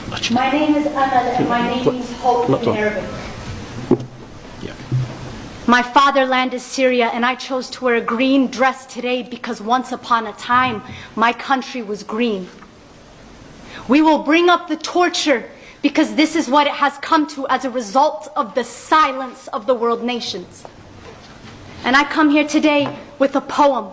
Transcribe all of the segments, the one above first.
My name is Amal and my name means hope in Arabic. My fatherland is Syria and I chose to wear a green dress today because once upon a time my country was green. We will bring up the torture because this is what it has come to as a result of the silence of the world nations. And I come here today with a poem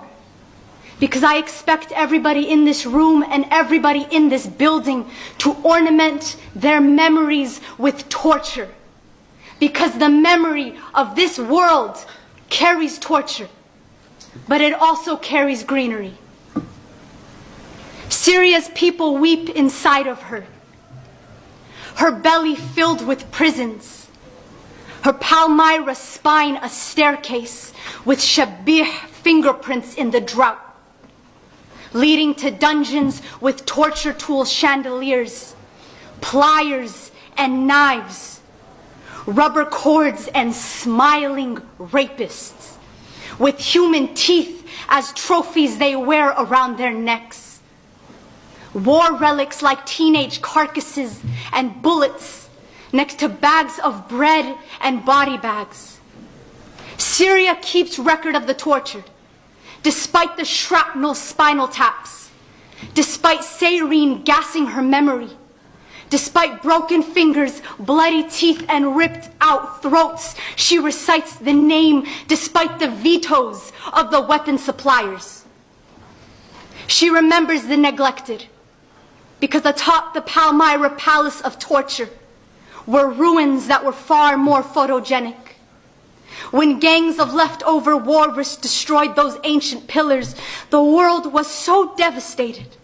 because I expect everybody in this room and everybody in this building to ornament their memories with torture. Because the memory of this world carries torture, but it also carries greenery. Syria's people weep inside of her. Her belly filled with prisons. Her Palmyra spine a staircase with Shabih fingerprints in the drought, leading to dungeons with torture tool chandeliers, pliers and knives, rubber cords and smiling rapists, with human teeth as trophies they wear around their necks. War relics like teenage carcasses and bullets next to bags of bread and body bags. Syria keeps record of the torture, despite the shrapnel spinal taps, despite sarin gassing her memory, despite broken fingers, bloody teeth, and ripped out throats. She recites the name despite the vetoes of the weapon suppliers. She remembers the neglected, because atop the Palmyra palace of torture were ruins that were far more photogenic. When gangs of leftover warriors destroyed those ancient pillars, the world was so devastated.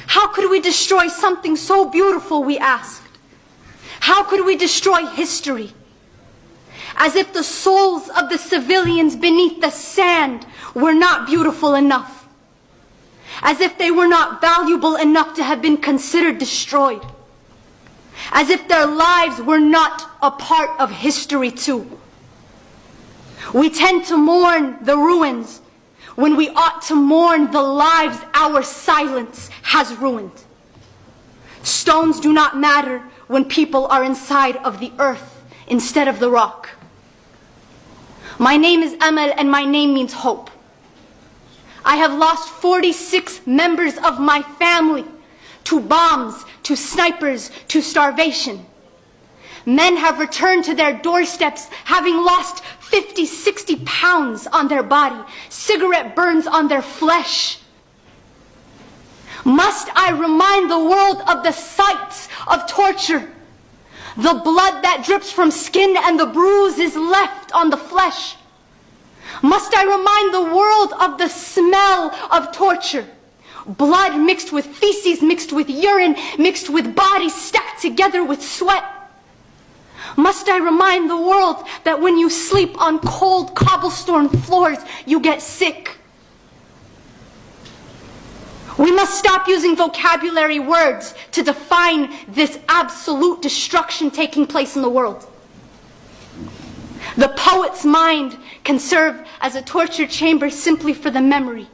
How could we destroy something so beautiful, we asked? How could we destroy history? As if the souls of the civilians beneath the sand were not beautiful enough. As if they were not valuable enough to have been considered destroyed. As if their lives were not a part of history too. We tend to mourn the ruins when we ought to mourn the lives our silence has ruined. Stones do not matter when people are inside of the earth instead of the rock. My name is Amal and my name means hope. I have lost 46 members of my family to bombs, to snipers, to starvation. Men have returned to their doorsteps having lost 50, 60 pounds on their body, cigarette burns on their flesh. Must I remind the world of the sights of torture, the blood that drips from skin and the bruises left on the flesh? Must I remind the world of the smell of torture? Blood mixed with feces, mixed with urine, mixed with bodies stacked together with sweat. Must I remind the world that when you sleep on cold cobblestone floors, you get sick? We must stop using vocabulary words to define this absolute destruction taking place in the world. The poet's mind can serve as a torture chamber simply for the memory.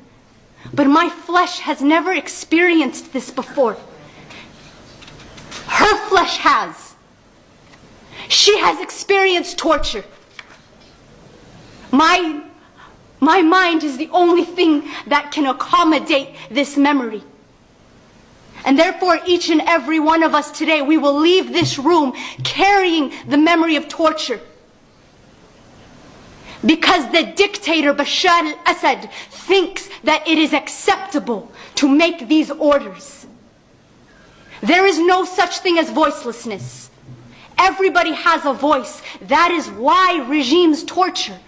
But my flesh has never experienced this before. Her flesh has. She has experienced torture. My mind is the only thing that can accommodate this memory. And therefore, each and every one of us today, we will leave this room carrying the memory of torture. Because the dictator Bashar al-Assad thinks that it is acceptable to make these orders. There is no such thing as voicelessness. Everybody has a voice. That is why regimes torture.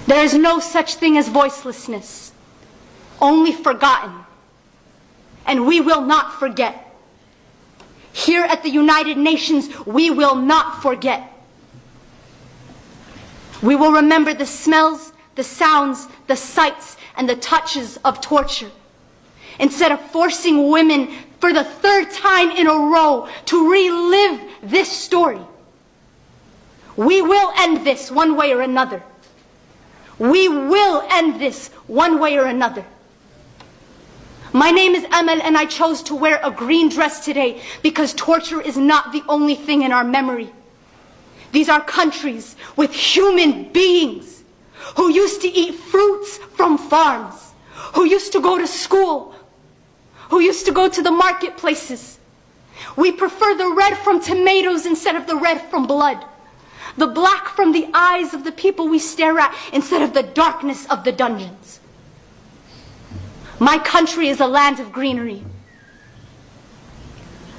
There is no such thing as voicelessness, only forgotten. And we will not forget. Here at the United Nations, we will not forget. We will remember the smells, the sounds, the sights, and the touches of torture. Instead of forcing women for the third time in a row to relive this story. We will end this one way or another. We will end this one way or another. My name is Amal, and I chose to wear a green dress today because torture is not the only thing in our memory. These are countries with human beings who used to eat fruits from farms, who used to go to school, who used to go to the marketplaces. We prefer the red from tomatoes instead of the red from blood, the black from the eyes of the people we stare at instead of the darkness of the dungeons. My country is a land of greenery,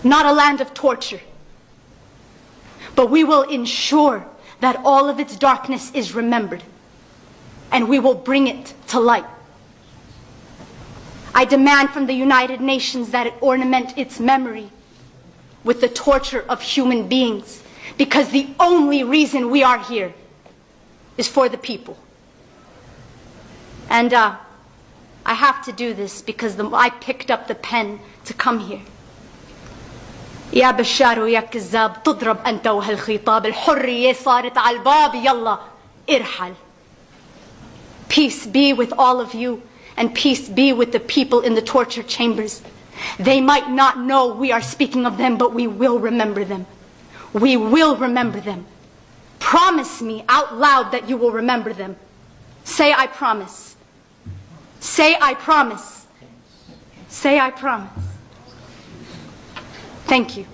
not a land of torture. But we will ensure that all of its darkness is remembered, and we will bring it to light. I demand from the United Nations that it ornament its memory with the torture of human beings, because the only reason we are here is for the people. And I have to do this because I picked up the pen to come here. يا بشار ويا كذاب تضرب أنت وهالخطاب الحرية صارت على الباب يلا ارحل. Peace be with all of you, and peace be with the people in the torture chambers. They might not know we are speaking of them, but we will remember them. We will remember them. Promise me out loud that you will remember them. Say I promise. Say I promise. Say I promise. Thank you.